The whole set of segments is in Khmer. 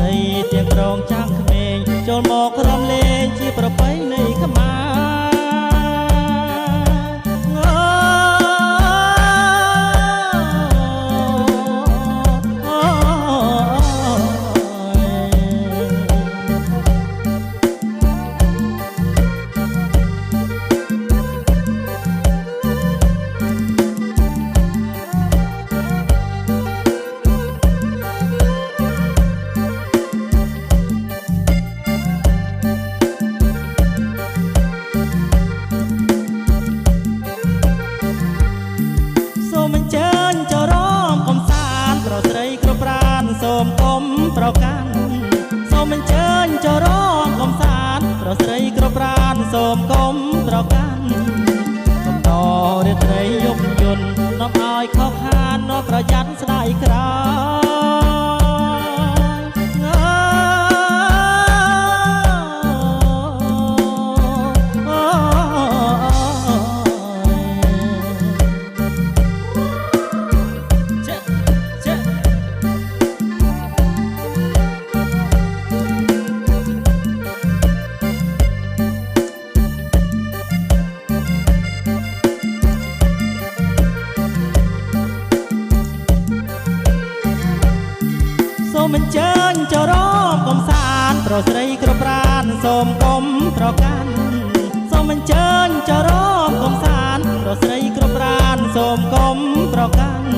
រីទាំងក្រងចាំងក្មេងចូលមករំលែងជាប្រពៃណីខ្មែរសូមកុំប្រកាន់សូមអញ្ជើញចូលរំកំសាន្តប្រស្រីគ្រប់ប្រានសូមកុំប្រកាន់កំដររាត្រីយប់យន្តនាំឲ្យខកខាននាំប្រយ័ត្នស្ដាយក្រោសូមអញ្ជើញចូលរំកំសាន្តប្រស្រីគ្រប់ប្រានសូមកុំប្រកាន់សូមអញ្ជើញចូលរំកំសាន្តប្រស្រីគ្រប់ប្រានសូមកុំប្រកាន់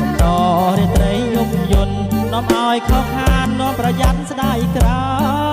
កំដររាត្រីយប់យន្តនាំឲ្យខកខាននាំប្រយ័ត្នស្ដាយក្រោយ